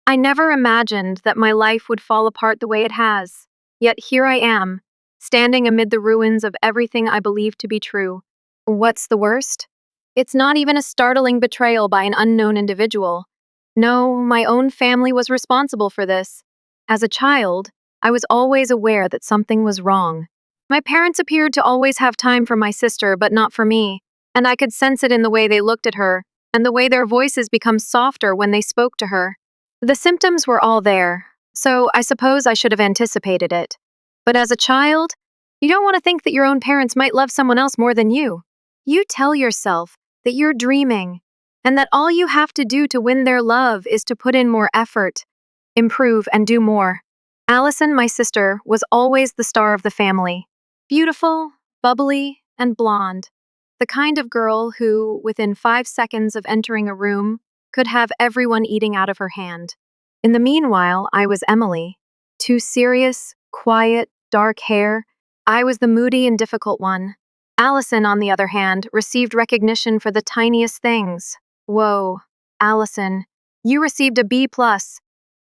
I never imagined that my life would fall apart the way it has. Yet here I am, standing amid the ruins of everything I believed to be true. What's the worst? It's not even a startling betrayal by an unknown individual. No, my own family was responsible for this. As a child, I was always aware that something was wrong. My parents appeared to always have time for my sister, but not for me, and I could sense it in the way they looked at her, and the way their voices become softer when they spoke to her. The symptoms were all there, so I suppose I should have anticipated it. But as a child, you don't want to think that your own parents might love someone else more than you. You tell yourself that you're dreaming, and that all you have to do to win their love is to put in more effort, improve, and do more. Allison, my sister, was always the star of the family. Beautiful, bubbly, and blonde. The kind of girl who, within 5 seconds of entering a room, could have everyone eating out of her hand. In the meanwhile, I was Emily. Too serious, quiet, dark hair. I was the moody and difficult one. Allison, on the other hand, received recognition for the tiniest things. Whoa, Allison, you received a B+.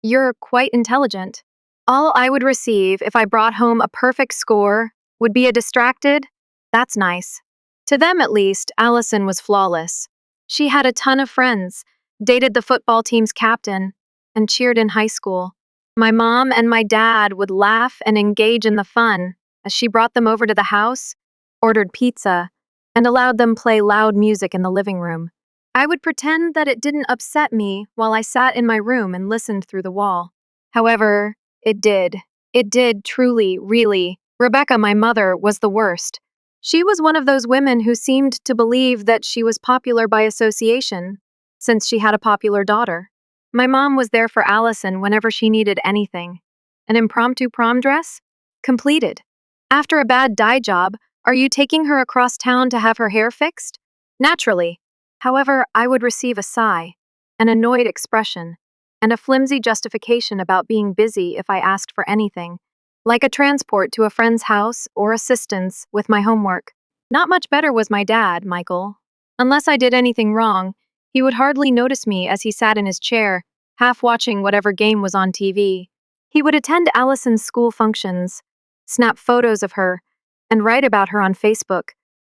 You're quite intelligent. All I would receive if I brought home a perfect score would be a distracted. That's nice. To them, at least, Allison was flawless. She had a ton of friends, dated the football team's captain, and cheered in high school. My mom and my dad would laugh and engage in the fun as she brought them over to the house, ordered pizza, and allowed them play loud music in the living room. I would pretend that it didn't upset me while I sat in my room and listened through the wall. However, it did. It did, truly, really. Rebecca, my mother, was the worst. She was one of those women who seemed to believe that she was popular by association, since she had a popular daughter. My mom was there for Allison whenever she needed anything. An impromptu prom dress? Completed. After a bad dye job, are you taking her across town to have her hair fixed? Naturally. However, I would receive a sigh, an annoyed expression, and a flimsy justification about being busy if I asked for anything, like a transport to a friend's house or assistance with my homework. Not much better was my dad, Michael. Unless I did anything wrong, he would hardly notice me as he sat in his chair, half watching whatever game was on TV. He would attend Allison's school functions, snap photos of her, and write about her on Facebook,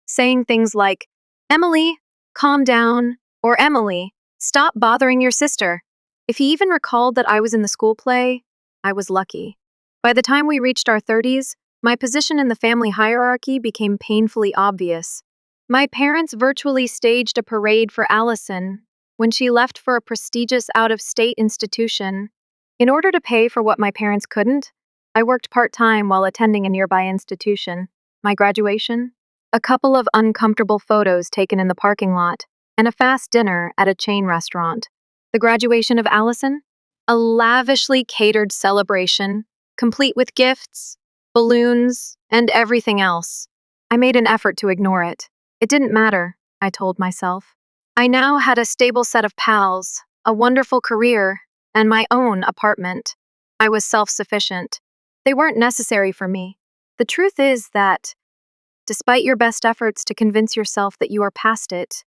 saying things like, "Emily, calm down," or "Emily, stop bothering your sister." If he even recalled that I was in the school play, I was lucky. By the time we reached our 30s, my position in the family hierarchy became painfully obvious. My parents virtually staged a parade for Allison when she left for a prestigious out-of-state institution. In order to pay for what my parents couldn't, I worked part-time while attending a nearby institution. My graduation? A couple of uncomfortable photos taken in the parking lot, and a fast dinner at a chain restaurant. The graduation of Allison? A lavishly catered celebration, complete with gifts, balloons, and everything else. I made an effort to ignore it. It didn't matter, I told myself. I now had a stable set of pals, a wonderful career, and my own apartment. I was self-sufficient. They weren't necessary for me. The truth is that, despite your best efforts to convince yourself that you are past it,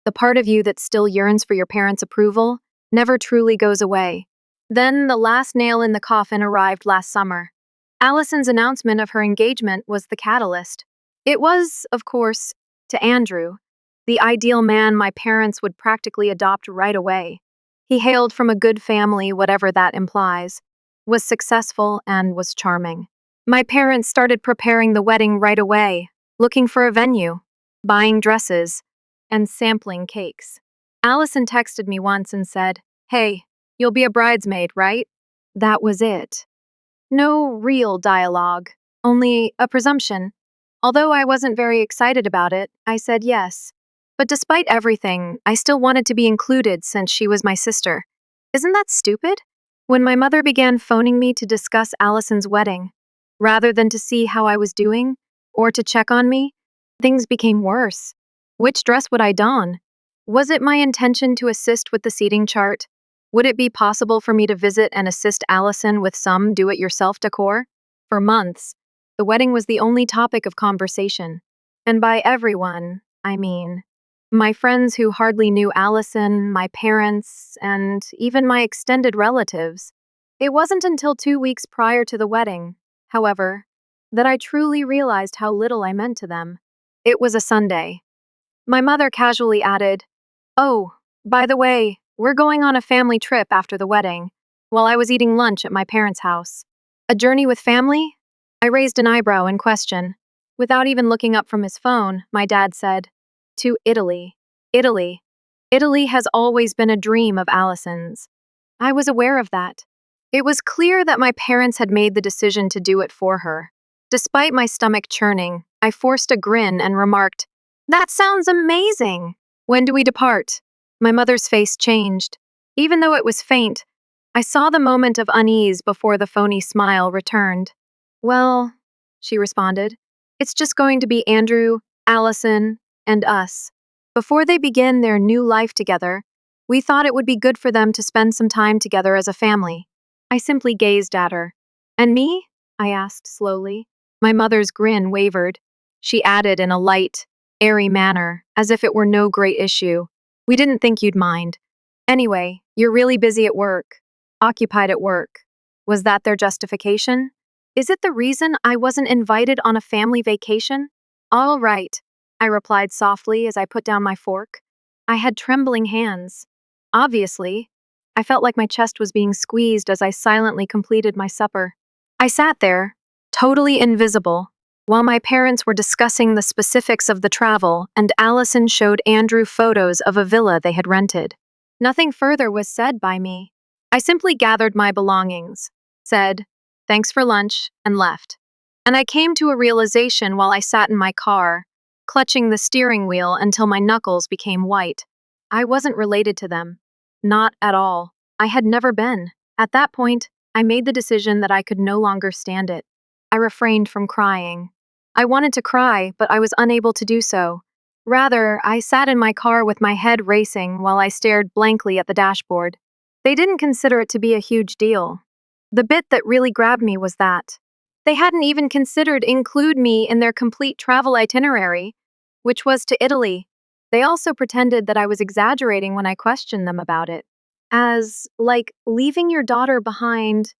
the part of you that still yearns for your parents' approval never truly goes away. Then the last nail in the coffin arrived last summer. Allison's announcement of her engagement was the catalyst. It was, of course, to Andrew, the ideal man my parents would practically adopt right away. He hailed from a good family, whatever that implies, was successful, and was charming. My parents started preparing the wedding right away, looking for a venue, buying dresses, and sampling cakes. Allison texted me once and said, "Hey, you'll be a bridesmaid, right?" That was it. No real dialogue, only a presumption. Although I wasn't very excited about it, I said yes. But despite everything, I still wanted to be included since she was my sister. Isn't that stupid? When my mother began phoning me to discuss Allison's wedding, rather than to see how I was doing, or to check on me, things became worse. Which dress would I don? Was it my intention to assist with the seating chart? Would it be possible for me to visit and assist Allison with some do-it-yourself decor? For months, the wedding was the only topic of conversation. And by everyone, I mean My friends who hardly knew Allison, my parents, and even my extended relatives. It wasn't until 2 weeks prior to the wedding, however, that I truly realized how little I meant to them. It was a Sunday. My mother casually added, "Oh, by the way, we're going on a family trip after the wedding," while I was eating lunch at my parents' house. A journey with family? I raised an eyebrow in question. Without even looking up from his phone, my dad said, "To Italy. Italy. Italy has always been a dream of Allison's." I was aware of that. It was clear that my parents had made the decision to do it for her. Despite my stomach churning, I forced a grin and remarked, "That sounds amazing! When do we depart?" My mother's face changed. Even though it was faint, I saw the moment of unease before the phony smile returned. "Well," she responded, "it's just going to be Andrew, Allison, and us. Before they begin their new life together, we thought it would be good for them to spend some time together as a family." I simply gazed at her. "And me?" I asked slowly. My mother's grin wavered. She added in a light, airy manner, as if it were no great issue, "We didn't think you'd mind. Anyway, you're really busy at work. Occupied at work." Was that their justification? Is it the reason I wasn't invited on a family vacation? "All right," I replied softly as I put down my fork. I had trembling hands. Obviously, I felt like my chest was being squeezed as I silently completed my supper. I sat there, totally invisible, while my parents were discussing the specifics of the travel and Allison showed Andrew photos of a villa they had rented. Nothing further was said by me. I simply gathered my belongings, said, "Thanks for lunch," and left. And I came to a realization while I sat in my car, clutching the steering wheel until my knuckles became white. I wasn't related to them. Not at all. I had never been. At that point, I made the decision that I could no longer stand it. I refrained from crying. I wanted to cry, but I was unable to do so. Rather, I sat in my car with my head racing while I stared blankly at the dashboard. They didn't consider it to be a huge deal. The bit that really grabbed me was that they hadn't even considered include me in their complete travel itinerary, which was to Italy. They also pretended that I was exaggerating when I questioned them about it. As, like, leaving your daughter behind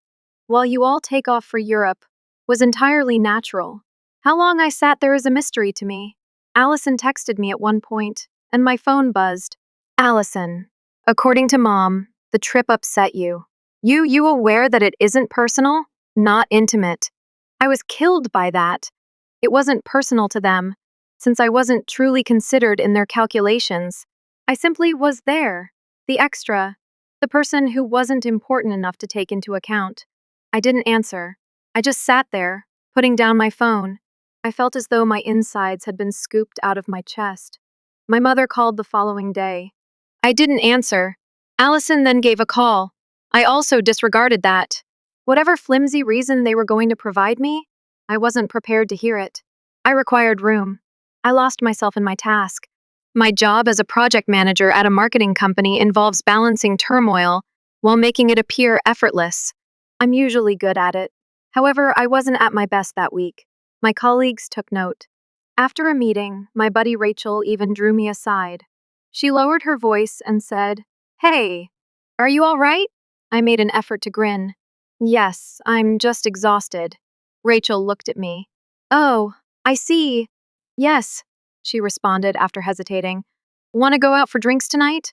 while you all take off for Europe was entirely natural. How long I sat there is a mystery to me. Allison texted me at one point, and my phone buzzed. "Allison, according to Mom, the trip upset you. You aware that it isn't personal? Not intimate." I was killed by that. It wasn't personal to them, since I wasn't truly considered in their calculations. I simply was there, the extra, the person who wasn't important enough to take into account. I didn't answer. I just sat there, putting down my phone. I felt as though my insides had been scooped out of my chest. My mother called the following day. I didn't answer. Allison then gave a call. I also disregarded that. Whatever flimsy reason they were going to provide me, I wasn't prepared to hear it. I required room. I lost myself in my task. My job as a project manager at a marketing company involves balancing turmoil while making it appear effortless. I'm usually good at it. However, I wasn't at my best that week. My colleagues took note. After a meeting, my buddy Rachel even drew me aside. She lowered her voice and said, "Hey, are you all right?" I made an effort to grin. "Yes, I'm just exhausted." Rachel looked at me. "Oh, I see. Yes," she responded after hesitating. "Want to go out for drinks tonight?"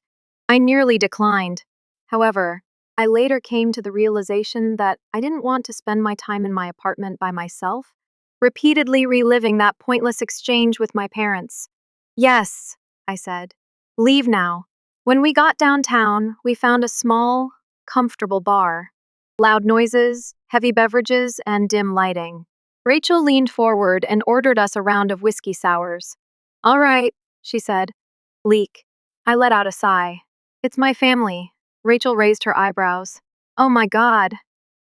I nearly declined. However, I later came to the realization that I didn't want to spend my time in my apartment by myself, repeatedly reliving that pointless exchange with my parents. "Yes," I said. "Leave now." When we got downtown, we found a small, comfortable bar. Loud noises, heavy beverages, and dim lighting. Rachel leaned forward and ordered us a round of whiskey sours. "All right," she said. "Leak." I let out a sigh. "It's my family." Rachel raised her eyebrows. "Oh my God.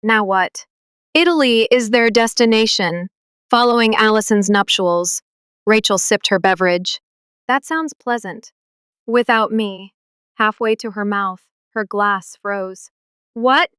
Now what?" "Italy is their destination, following Allison's nuptials." Rachel sipped her beverage. "That sounds pleasant." "Without me." Halfway to her mouth, her glass froze. "What?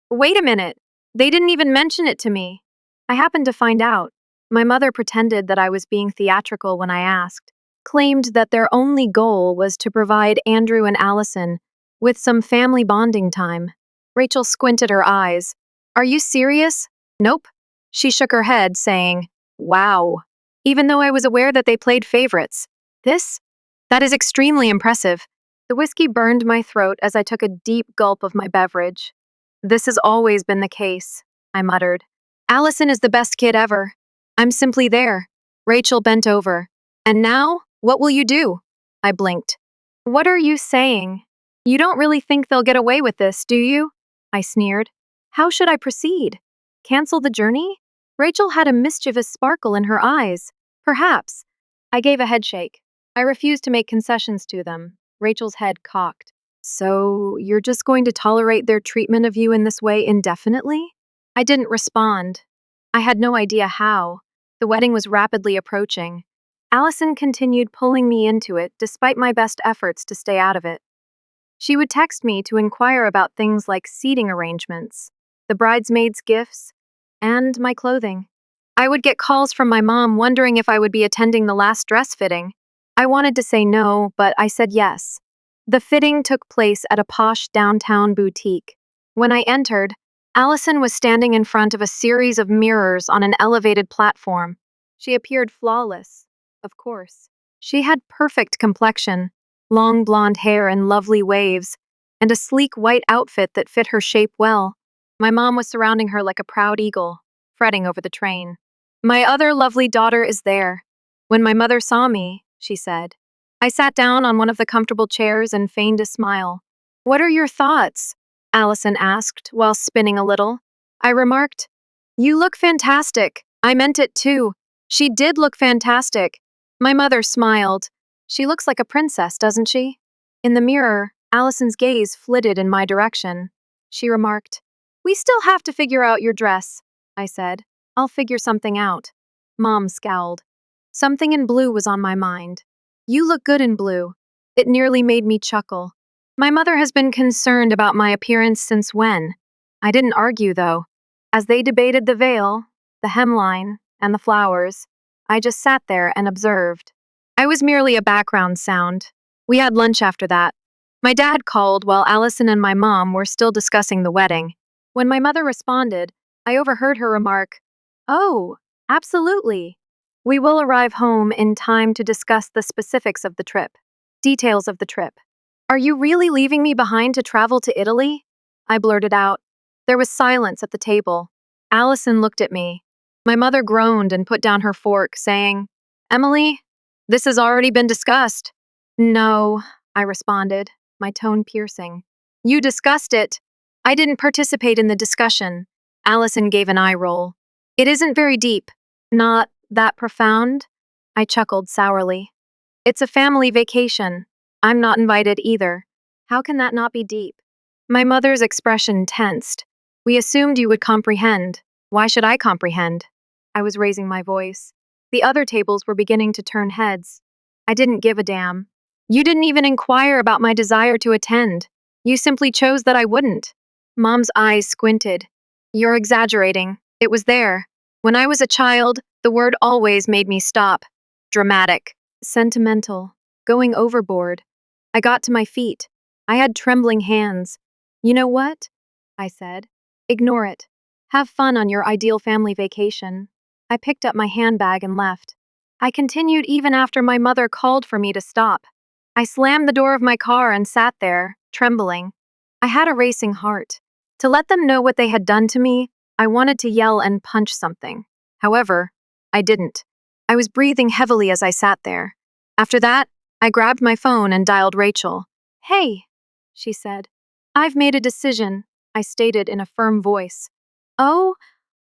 Wait a minute. They didn't even mention it to me." I happened to find out. My mother pretended that I was being theatrical when I asked. claimed that their only goal was to provide Andrew and Allison with some family bonding time. Rachel squinted her eyes. Are you serious? Nope. She shook her head, saying, Wow. Even though I was aware that they played favorites. That is extremely impressive. The whiskey burned my throat as I took a deep gulp of my beverage. This has always been the case, I muttered. Allison is the best kid ever. I'm simply there. Rachel bent over. And now, what will you do? I blinked. What are you saying? You don't really think they'll get away with this, do you? I sneered. How should I proceed? Cancel the journey? Rachel had a mischievous sparkle in her eyes. Perhaps. I gave a headshake. I refused to make concessions to them. Rachel's head cocked. So, you're just going to tolerate their treatment of you in this way indefinitely? I didn't respond. I had no idea how. The wedding was rapidly approaching. Allison continued pulling me into it despite my best efforts to stay out of it. She would text me to inquire about things like seating arrangements, the bridesmaids' gifts, and my clothing. I would get calls from my mom wondering if I would be attending the last dress fitting. I wanted to say no, but I said yes. The fitting took place at a posh downtown boutique. When I entered, Allison was standing in front of a series of mirrors on an elevated platform. She appeared flawless, of course. She had perfect complexion, long blonde hair in lovely waves, and a sleek white outfit that fit her shape well. My mom was surrounding her like a proud eagle, fretting over the train. My other lovely daughter is there. When my mother saw me, she said. I sat down on one of the comfortable chairs and feigned a smile. What are your thoughts? Allison asked while spinning a little. I remarked, You look fantastic. I meant it too. She did look fantastic. My mother smiled. She looks like a princess, doesn't she? In the mirror, Allison's gaze flitted in my direction. She remarked, We still have to figure out your dress, I said. I'll figure something out. Mom scowled. Something in blue was on my mind. You look good in blue. It nearly made me chuckle. My mother has been concerned about my appearance since when? I didn't argue, though. As they debated the veil, the hemline, and the flowers, I just sat there and observed. I was merely a background sound. We had lunch after that. My dad called while Allison and my mom were still discussing the wedding. When my mother responded, I overheard her remark, Oh, absolutely. We will arrive home in time to discuss the specifics of the trip. Details of the trip. Are you really leaving me behind to travel to Italy? I blurted out. There was silence at the table. Allison looked at me. My mother groaned and put down her fork, saying, Emily, this has already been discussed. No, I responded, my tone piercing. You discussed it. I didn't participate in the discussion. Allison gave an eye roll. It isn't very deep. Not that profound? I chuckled sourly. It's a family vacation. I'm not invited either. How can that not be deep? My mother's expression tensed. We assumed you would comprehend. Why should I comprehend? I was raising my voice. The other tables were beginning to turn heads. I didn't give a damn. You didn't even inquire about my desire to attend. You simply chose that I wouldn't. Mom's eyes squinted. You're exaggerating. It was there. When I was a child, the word always made me stop. Dramatic. Sentimental. Going overboard. I got to my feet. I had trembling hands. You know what? I said. Ignore it. Have fun on your ideal family vacation. I picked up my handbag and left. I continued even after my mother called for me to stop. I slammed the door of my car and sat there, trembling. I had a racing heart. To let them know what they had done to me, I wanted to yell and punch something. However, I didn't. I was breathing heavily as I sat there. After that, I grabbed my phone and dialed Rachel. Hey, she said. I've made a decision, I stated in a firm voice. Oh,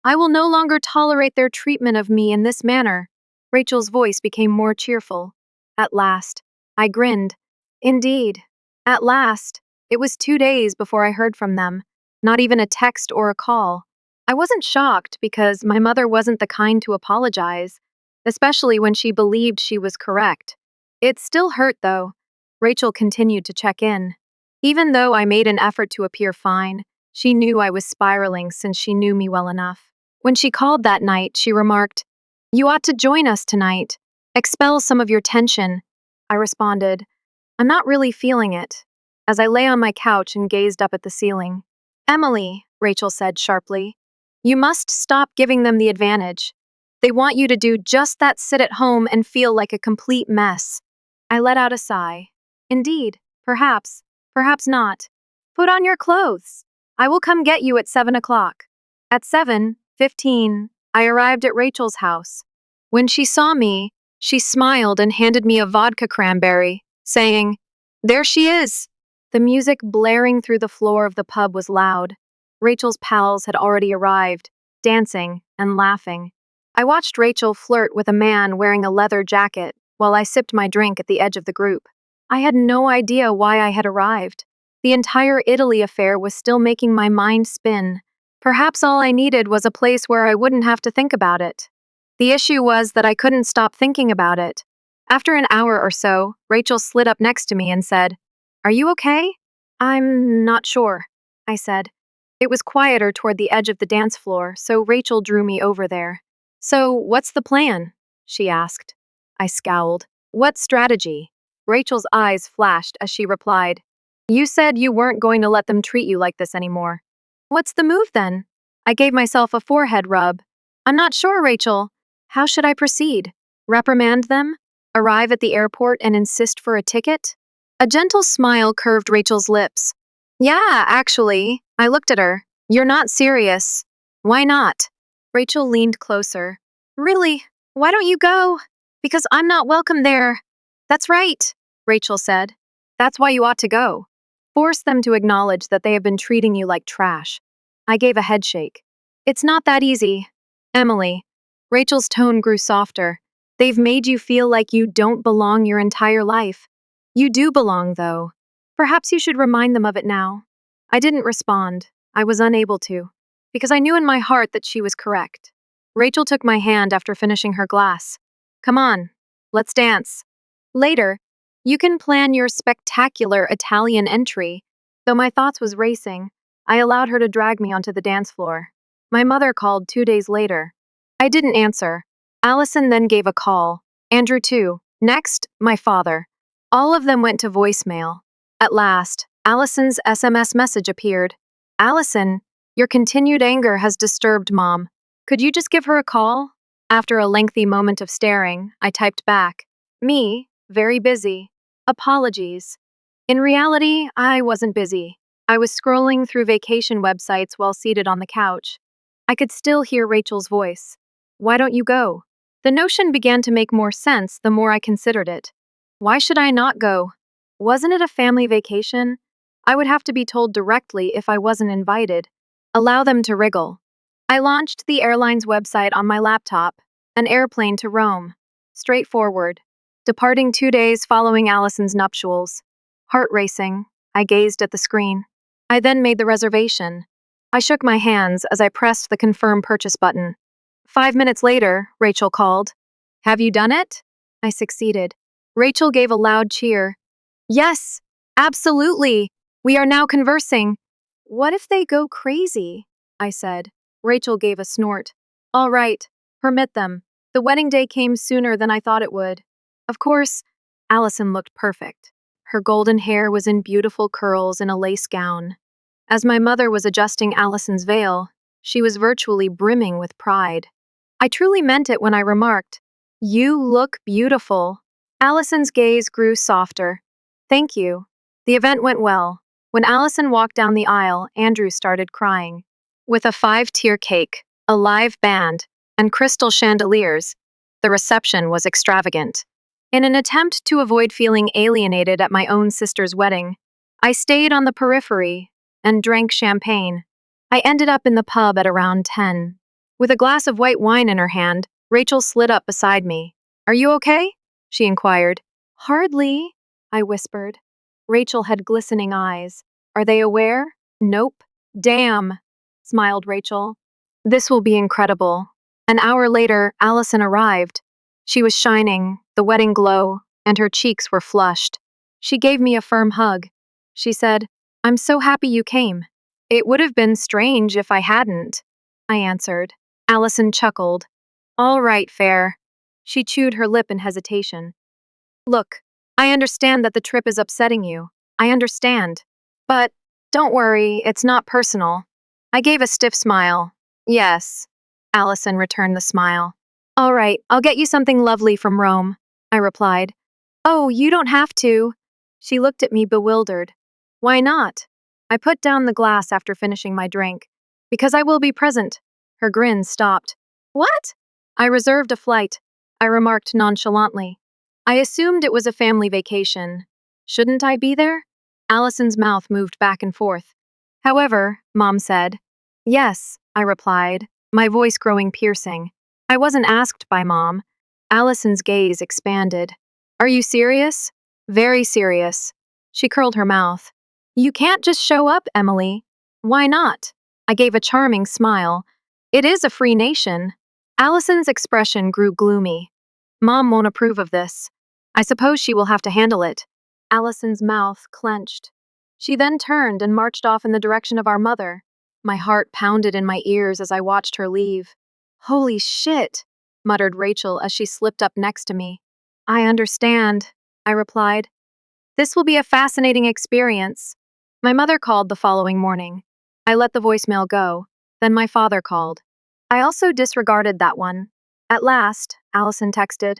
I will no longer tolerate their treatment of me in this manner. Rachel's voice became more cheerful. At last, I grinned. Indeed, at last. It was 2 days before I heard from them. Not even a text or a call. I wasn't shocked because my mother wasn't the kind to apologize, especially when she believed she was correct. It still hurt, though. Rachel continued to check in. Even though I made an effort to appear fine, she knew I was spiraling since she knew me well enough. When she called that night, she remarked, You ought to join us tonight. Expel some of your tension. I responded. I'm not really feeling it, as I lay on my couch and gazed up at the ceiling. Emily, Rachel said sharply, you must stop giving them the advantage. They want you to do just that, sit at home and feel like a complete mess. I let out a sigh. Indeed, perhaps, perhaps not. Put on your clothes. I will come get you at 7 o'clock. At 7:15, I arrived at Rachel's house. When she saw me, she smiled and handed me a vodka cranberry, saying, there she is. The music blaring through the floor of the pub was loud. Rachel's pals had already arrived, dancing and laughing. I watched Rachel flirt with a man wearing a leather jacket while I sipped my drink at the edge of the group. I had no idea why I had arrived. The entire Italy affair was still making my mind spin. Perhaps all I needed was a place where I wouldn't have to think about it. The issue was that I couldn't stop thinking about it. After an hour or so, Rachel slid up next to me and said, are you okay? I'm not sure, I said. It was quieter toward the edge of the dance floor, so Rachel drew me over there. So, what's the plan? She asked. I scowled. What strategy? Rachel's eyes flashed as she replied, you said you weren't going to let them treat you like this anymore. What's the move then? I gave myself a forehead rub. I'm not sure, Rachel. How should I proceed? Reprimand them? Arrive at the airport and insist for a ticket? A gentle smile curved Rachel's lips. Yeah, actually, I looked at her. You're not serious. Why not? Rachel leaned closer. Really? Why don't you go? Because I'm not welcome there. That's right, Rachel said. That's why you ought to go. Force them to acknowledge that they have been treating you like trash. I gave a headshake. It's not that easy. Emily. Rachel's tone grew softer. They've made you feel like you don't belong your entire life. You do belong, though. Perhaps you should remind them of it now. I didn't respond. I was unable to, because I knew in my heart that she was correct. Rachel took my hand after finishing her glass. Come on, let's dance. Later, you can plan your spectacular Italian entry. Though my thoughts was racing, I allowed her to drag me onto the dance floor. My mother called 2 days later. I didn't answer. Allison then gave a call. Andrew too. Next, my father. All of them went to voicemail. At last, Allison's SMS message appeared. Allison, your continued anger has disturbed Mom. Could you just give her a call? After a lengthy moment of staring, I typed back. Me, very busy. Apologies. In reality, I wasn't busy. I was scrolling through vacation websites while seated on the couch. I could still hear Rachel's voice. Why don't you go? The notion began to make more sense the more I considered it. Why should I not go? Wasn't it a family vacation? I would have to be told directly if I wasn't invited. Allow them to wriggle. I launched the airline's website on my laptop. An airplane to Rome. Straightforward. Departing 2 days following Allison's nuptials. Heart racing, I gazed at the screen. I then made the reservation. I shook my hands as I pressed the confirm purchase button. 5 minutes later, Rachel called. Have you done it? I succeeded. Rachel gave a loud cheer. Yes, absolutely. We are now conversing. What if they go crazy? I said. Rachel gave a snort. All right, permit them. The wedding day came sooner than I thought it would. Of course, Allison looked perfect. Her golden hair was in beautiful curls in a lace gown. As my mother was adjusting Allison's veil, she was virtually brimming with pride. I truly meant it when I remarked, You look beautiful. Allison's gaze grew softer. Thank you. The event went well. When Allison walked down the aisle, Andrew started crying. With a 5-tier cake, a live band, and crystal chandeliers, the reception was extravagant. In an attempt to avoid feeling alienated at my own sister's wedding, I stayed on the periphery and drank champagne. I ended up in the pub at around 10. With a glass of white wine in her hand, Rachel slid up beside me. Are you okay? She inquired. Hardly, I whispered. Rachel had glistening eyes. Are they aware? Nope. Damn, smiled Rachel. This will be incredible. An hour later, Allison arrived. She was shining, the wedding glow, and her cheeks were flushed. She gave me a firm hug. She said, I'm so happy you came. It would have been strange if I hadn't, I answered. Allison chuckled. All right, fair. She chewed her lip in hesitation. Look, I understand that the trip is upsetting you. I understand. But don't worry, it's not personal. I gave a stiff smile. Yes. Allison returned the smile. All right, I'll get you something lovely from Rome, I replied. Oh, you don't have to. She looked at me bewildered. Why not? I put down the glass after finishing my drink. Because I will be present. Her grin stopped. What? I reserved a flight, I remarked nonchalantly. I assumed it was a family vacation. Shouldn't I be there? Allison's mouth moved back and forth. However, Mom said. Yes, I replied, my voice growing piercing. I wasn't asked by Mom. Allison's gaze expanded. Are you serious? Very serious. She curled her mouth. You can't just show up, Emily. Why not? I gave a charming smile. It is a free nation. Allison's expression grew gloomy. Mom won't approve of this. I suppose she will have to handle it. Allison's mouth clenched. She then turned and marched off in the direction of our mother. My heart pounded in my ears as I watched her leave. Holy shit, muttered Rachel as she slipped up next to me. I understand, I replied. This will be a fascinating experience. My mother called the following morning. I let the voicemail go. Then my father called. I also disregarded that one. At last, Allison texted.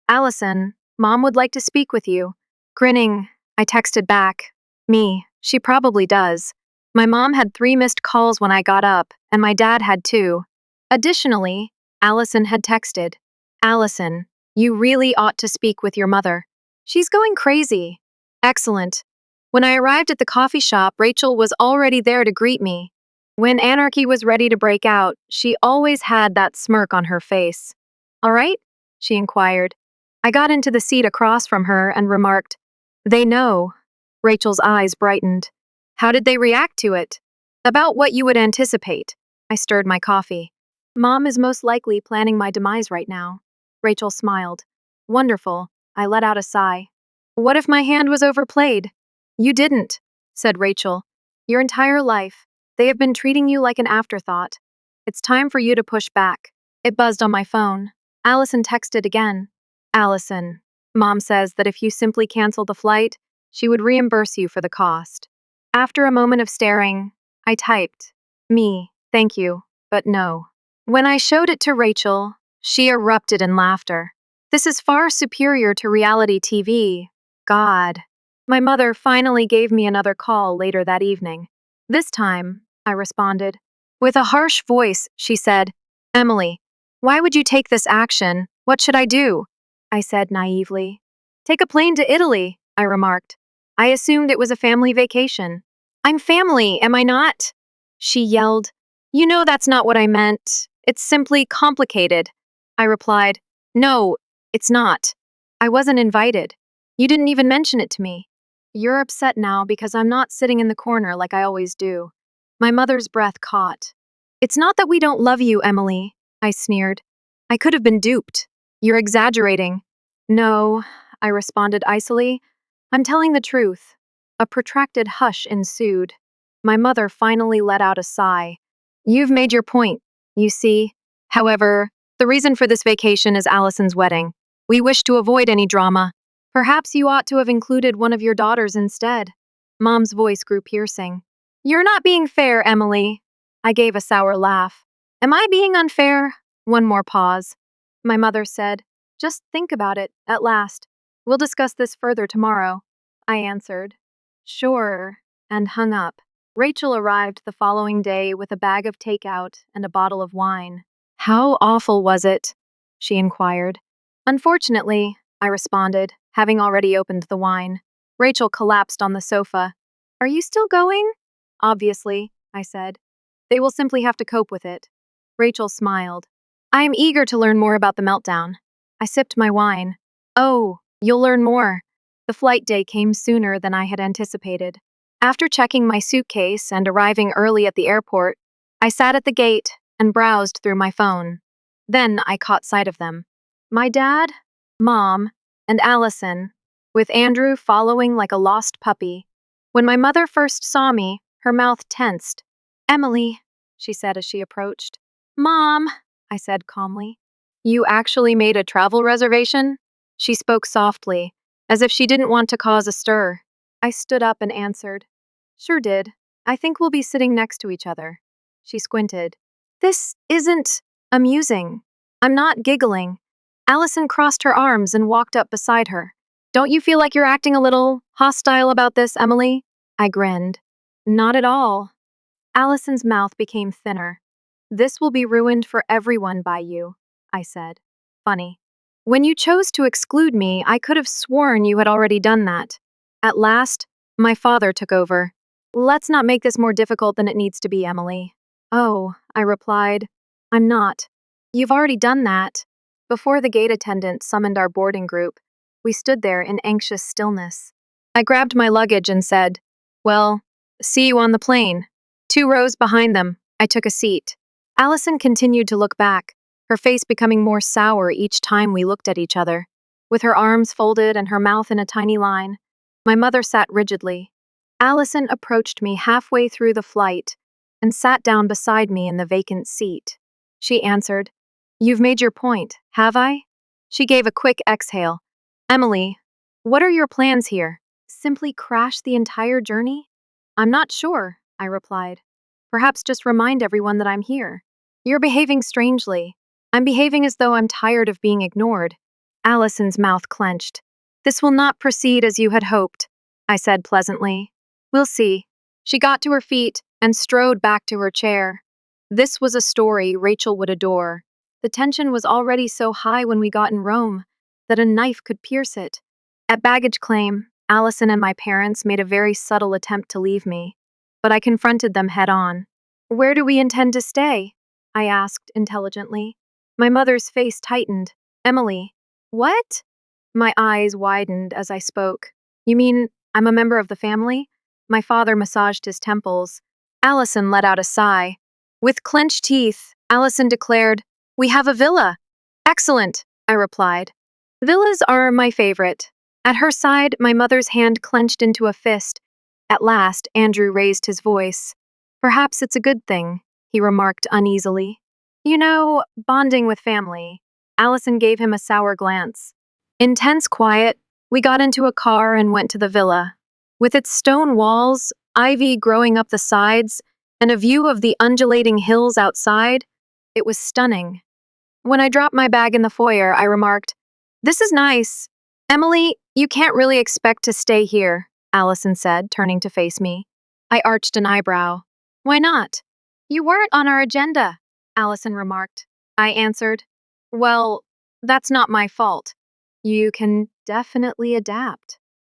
Allison, Mom would like to speak with you. Grinning, I texted back. Me, she probably does. My mom had 3 missed calls when I got up, and my dad had 2. Additionally, Allison had texted. Allison, you really ought to speak with your mother. She's going crazy. Excellent. When I arrived at the coffee shop, Rachel was already there to greet me. When anarchy was ready to break out, she always had that smirk on her face. All right? She inquired. I got into the seat across from her and remarked, They know. Rachel's eyes brightened. How did they react to it? About what you would anticipate. I stirred my coffee. Mom is most likely planning my demise right now. Rachel smiled. Wonderful. I let out a sigh. What if my hand was overplayed? You didn't, said Rachel. Your entire life, they have been treating you like an afterthought. It's time for you to push back. It buzzed on my phone. Allison texted again. Allison, Mom says that if you simply cancel the flight, she would reimburse you for the cost. After a moment of staring, I typed, Me, thank you, but no. When I showed it to Rachel, she erupted in laughter. This is far superior to reality TV. God. My mother finally gave me another call later that evening. This time, I responded. With a harsh voice, she said, Emily, why would you take this action? What should I do? I said naively. Take a plane to Italy, I remarked. I assumed it was a family vacation. I'm family, am I not? She yelled. You know that's not what I meant. It's simply complicated. I replied, No, it's not. I wasn't invited. You didn't even mention it to me. You're upset now because I'm not sitting in the corner like I always do. My mother's breath caught. It's not that we don't love you, Emily, I sneered. I could have been duped. You're exaggerating. No, I responded icily. I'm telling the truth. A protracted hush ensued. My mother finally let out a sigh. You've made your point, you see. However, the reason for this vacation is Allison's wedding. We wish to avoid any drama. Perhaps you ought to have included one of your daughters instead. Mom's voice grew piercing. You're not being fair, Emily. I gave a sour laugh. Am I being unfair? One more pause. My mother said, Just think about it, at last. We'll discuss this further tomorrow. I answered, Sure, and hung up. Rachel arrived the following day with a bag of takeout and a bottle of wine. How awful was it? She inquired. Unfortunately, I responded, having already opened the wine. Rachel collapsed on the sofa. Are you still going? Obviously, I said. They will simply have to cope with it. Rachel smiled. I am eager to learn more about the meltdown. I sipped my wine. Oh, you'll learn more. The flight day came sooner than I had anticipated. After checking my suitcase and arriving early at the airport, I sat at the gate and browsed through my phone. Then I caught sight of them. My dad, Mom, and Allison, with Andrew following like a lost puppy. When my mother first saw me, her mouth tensed. Emily, she said as she approached. Mom, I said calmly. You actually made a travel reservation? She spoke softly, as if she didn't want to cause a stir. I stood up and answered, "Sure did. I think we'll be sitting next to each other." She squinted. "This isn't amusing." "I'm not giggling." Allison crossed her arms and walked up beside her. "Don't you feel like you're acting a little hostile about this, Emily?" I grinned. "Not at all." Allison's mouth became thinner. "This will be ruined for everyone by you," I said. "Funny. When you chose to exclude me, I could have sworn you had already done that. At last, my father took over. Let's not make this more difficult than it needs to be, Emily." "Oh," I replied. "I'm not. You've already done that." Before the gate attendant summoned our boarding group, we stood there in anxious stillness. I grabbed my luggage and said, "Well, see you on the plane." 2 rows behind them, I took a seat. Allison continued to look back, her face becoming more sour each time we looked at each other. With her arms folded and her mouth in a tiny line, my mother sat rigidly. Allison approached me halfway through the flight and sat down beside me in the vacant seat. She answered, "You've made your point, have I?" She gave a quick exhale. "Emily, what are your plans here? Simply crash the entire journey?" "I'm not sure," I replied. "Perhaps just remind everyone that I'm here." "You're behaving strangely." "I'm behaving as though I'm tired of being ignored." Allison's mouth clenched. "This will not proceed as you had hoped," I said pleasantly. "We'll see." She got to her feet and strode back to her chair. This was a story Rachel would adore. The tension was already so high when we got in Rome that a knife could pierce it. At baggage claim, Allison and my parents made a very subtle attempt to leave me, but I confronted them head on. "Where do we intend to stay?" I asked intelligently. My mother's face tightened. "Emily, what?" My eyes widened as I spoke. "You mean I'm a member of the family?" My father massaged his temples. Allison let out a sigh. With clenched teeth, Allison declared, "We have a villa." "Excellent," I replied. "Villas are my favorite." At her side, my mother's hand clenched into a fist. At last, Andrew raised his voice. "Perhaps it's a good thing," he remarked uneasily. "You know, bonding with family." Allison gave him a sour glance. In tense quiet, we got into a car and went to the villa. With its stone walls, ivy growing up the sides, and a view of the undulating hills outside, it was stunning. When I dropped my bag in the foyer, I remarked, "This is nice." "Emily, you can't really expect to stay here," Allison said, turning to face me. I arched an eyebrow. "Why not?" "You weren't on our agenda," Allison remarked. I answered, "Well, that's not my fault. You can definitely adapt."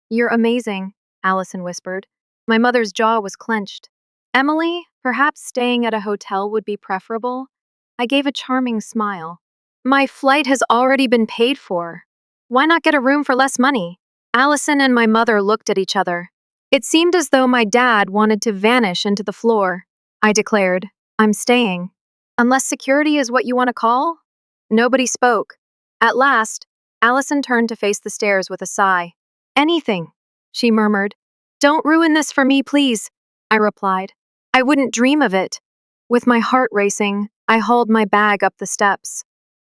"You're amazing," Allison whispered. My mother's jaw was clenched. "Emily, perhaps staying at a hotel would be preferable?" I gave a charming smile. "My flight has already been paid for. Why not get a room for less money?" Allison and my mother looked at each other. It seemed as though my dad wanted to vanish into the floor. I declared, "I'm staying." "Unless security is what you want to call?" Nobody spoke. At last, Allison turned to face the stairs with a sigh. "Anything," she murmured. "Don't ruin this for me, please," I replied. "I wouldn't dream of it." With my heart racing, I hauled my bag up the steps.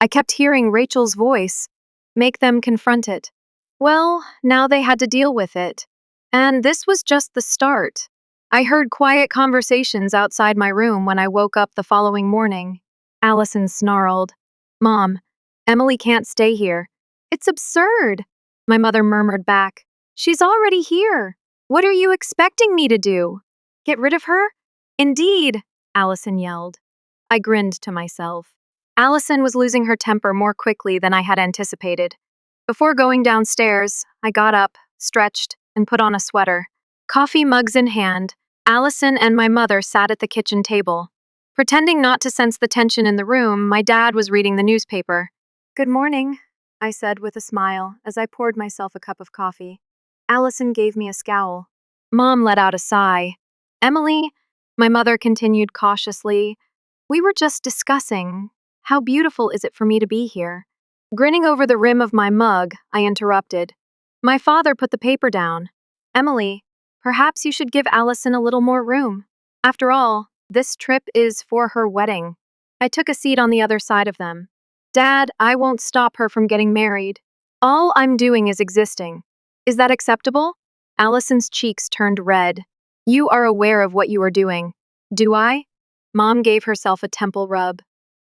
I kept hearing Rachel's voice. Make them confront it. Well, now they had to deal with it. And this was just the start. I heard quiet conversations outside my room when I woke up the following morning. Allison snarled, "Mom, Emily can't stay here." "It's absurd," my mother murmured back. "She's already here. What are you expecting me to do? Get rid of her?" "Indeed," Allison yelled. I grinned to myself. Allison was losing her temper more quickly than I had anticipated. Before going downstairs, I got up, stretched, and put on a sweater. Coffee mugs in hand, Allison and my mother sat at the kitchen table. Pretending not to sense the tension in the room, my dad was reading the newspaper. "Good morning," I said with a smile as I poured myself a cup of coffee. Allison gave me a scowl. Mom let out a sigh. "Emily," my mother continued cautiously, "we were just discussing. How beautiful is it for me to be here?" Grinning over the rim of my mug, I interrupted. My father put the paper down. "Emily, perhaps you should give Allison a little more room. After all, this trip is for her wedding." I took a seat on the other side of them. "Dad, I won't stop her from getting married. All I'm doing is existing." Is that acceptable? Allison's cheeks turned red. You are aware of what you are doing. Do I? Mom gave herself a temple rub.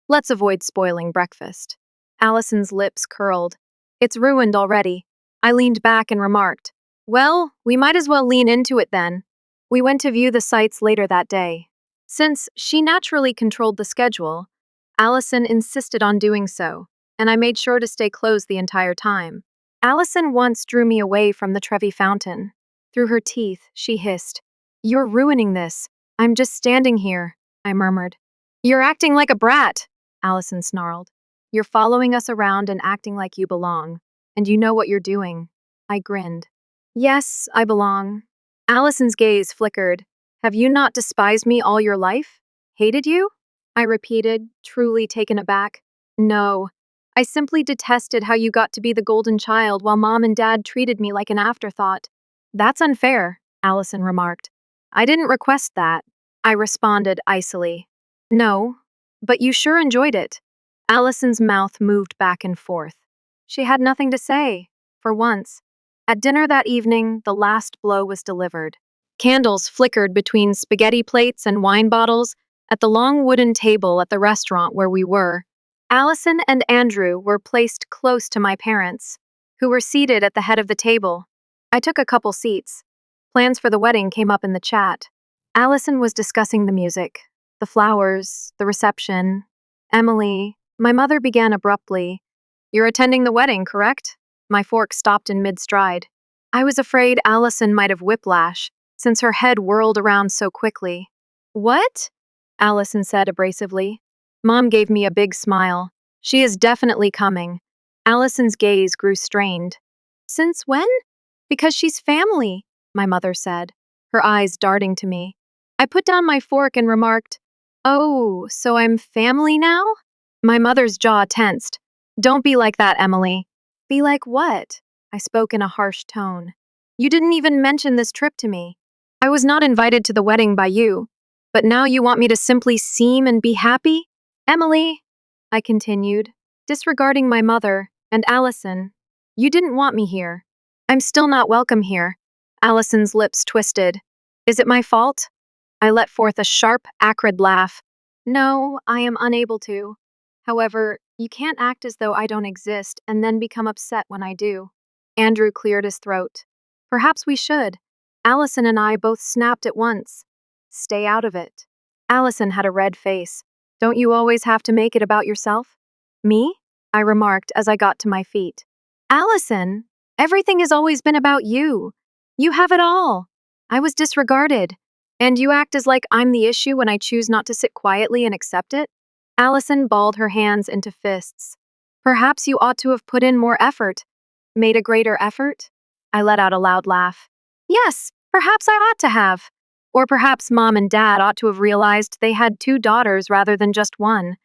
Let's avoid spoiling breakfast. Allison's lips curled. It's ruined already. I leaned back and remarked, well, we might as well lean into it then. We went to view the sights later that day. Since she naturally controlled the schedule, Allison insisted on doing so, and I made sure to stay closed the entire time. Allison once drew me away from the Trevi fountain. Through her teeth, she hissed, "You're ruining this. I'm just standing here," I murmured. "You're acting like a brat," Allison snarled. "You're following us around and acting like you belong. And you know what you're doing." I grinned. "Yes, I belong." Allison's gaze flickered. "Have you not despised me all your life? Hated you?" I repeated, truly taken aback. "No. I simply detested how you got to be the golden child while Mom and Dad treated me like an afterthought." "That's unfair," Allison remarked. "I didn't request that," I responded icily. "No, but you sure enjoyed it." Allison's mouth moved back and forth. She had nothing to say, for once. At dinner that evening, the last blow was delivered. Candles flickered between spaghetti plates and wine bottles at the long wooden table at the restaurant where we were. Allison and Andrew were placed close to my parents, who were seated at the head of the table. I took a couple seats. Plans for the wedding came up in the chat. Allison was discussing the music, the flowers, the reception. Emily, my mother began abruptly. "You're attending the wedding, correct?" My fork stopped in mid-stride. I was afraid Allison might have whiplash, since her head whirled around so quickly. "What?" Allison said abrasively. Mom gave me a big smile. "She is definitely coming." Allison's gaze grew strained. "Since when?" "Because she's family," my mother said, her eyes darting to me. I put down my fork and remarked, "Oh, so I'm family now?" My mother's jaw tensed. "Don't be like that, Emily." "Be like what?" I spoke in a harsh tone. "You didn't even mention this trip to me. I was not invited to the wedding by you. But now you want me to simply seem and be happy?" "Emily," I continued, disregarding my mother and Allison, "you didn't want me here. I'm still not welcome here." Allison's lips twisted. "Is it my fault?" I let forth a sharp, acrid laugh. "No, I am unable to. However, you can't act as though I don't exist and then become upset when I do." Andrew cleared his throat. "Perhaps we should." Allison and I both snapped at once. "Stay out of it." Allison had a red face. "Don't you always have to make it about yourself?" "Me?" I remarked as I got to my feet. "Allison, everything has always been about you. You have it all. I was disregarded. And you act as like I'm the issue when I choose not to sit quietly and accept it?" Allison balled her hands into fists. "Perhaps you ought to have put in more effort. Made a greater effort?" I let out a loud laugh. "Yes, perhaps I ought to have. Or perhaps Mom and Dad ought to have realized they had two daughters rather than just one."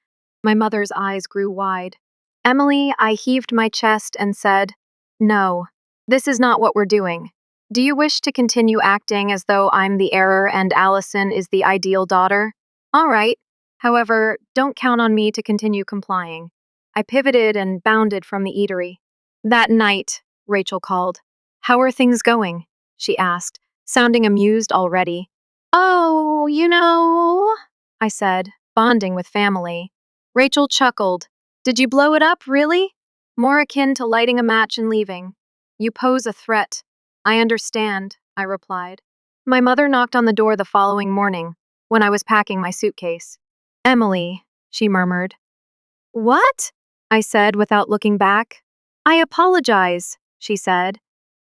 My mother's eyes grew wide. "Emily," I heaved my chest and said, "No, this is not what we're doing. Do you wish to continue acting as though I'm the error and Allison is the ideal daughter? All right. However, don't count on me to continue complying." I pivoted and bounded from the eatery. That night, Rachel called. "How are things going?" she asked, sounding amused already. "Oh, I said, bonding with family. Rachel chuckled. "Did you blow it up, really?" "More akin to lighting a match and leaving." "You pose a threat." "I understand," I replied. My mother knocked on the door the following morning, when I was packing my suitcase. "Emily," she murmured. "What?" I said without looking back. "I apologize," she said.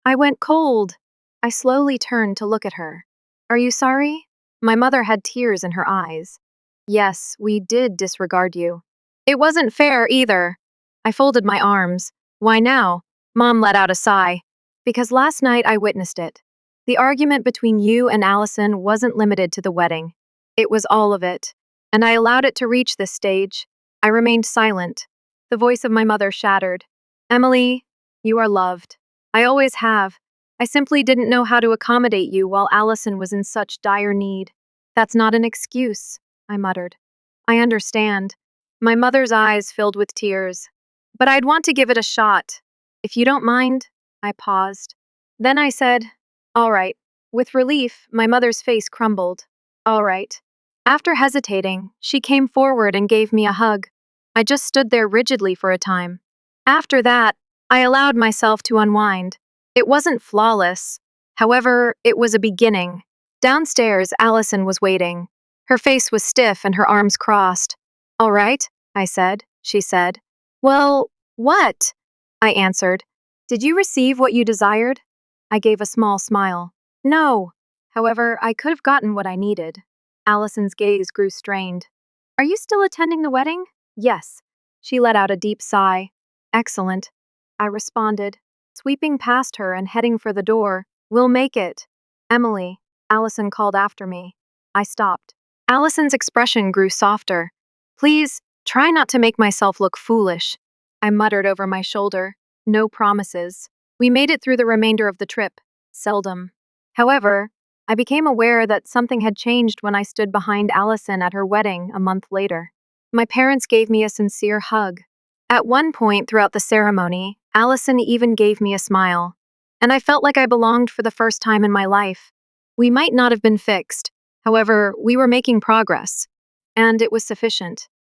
I went cold. I slowly turned to look at her. "Are you sorry?" My mother had tears in her eyes. "Yes, we did disregard you." "It wasn't fair either." I folded my arms. "Why now?" Mom let out a sigh. "Because last night I witnessed it. The argument between you and Allison wasn't limited to the wedding. It was all of it. And I allowed it to reach this stage." I remained silent. The voice of my mother shattered. "Emily, you are loved. I always have. I simply didn't know how to accommodate you while Allison was in such dire need." "That's not an excuse," I muttered. "I understand." My mother's eyes filled with tears. "But I'd want to give it a shot. If you don't mind." I paused. Then I said, "All right." With relief, my mother's face crumbled. "All right." After hesitating, she came forward and gave me a hug. I just stood there rigidly for a time. After that, I allowed myself to unwind. It wasn't flawless. However, it was a beginning. Downstairs, Allison was waiting. Her face was stiff and her arms crossed. "All right," I said. She said, "Well, what?" I answered. "Did you receive what you desired?" I gave a small smile. "No." However, I could have gotten what I needed. Allison's gaze grew strained. "Are you still attending the wedding?" "Yes." She let out a deep sigh. "Excellent," I responded, sweeping past her and heading for the door. "We'll make it." "Emily," Allison called after me. I stopped. Allison's expression grew softer. "Please, try not to make myself look foolish," I muttered over my shoulder. "No promises." We made it through the remainder of the trip. Seldom. However, I became aware that something had changed when I stood behind Allison at her wedding a month later. My parents gave me a sincere hug. At one point throughout the ceremony, Allison even gave me a smile. And I felt like I belonged for the first time in my life. We might not have been fixed. However, we were making progress. And it was sufficient.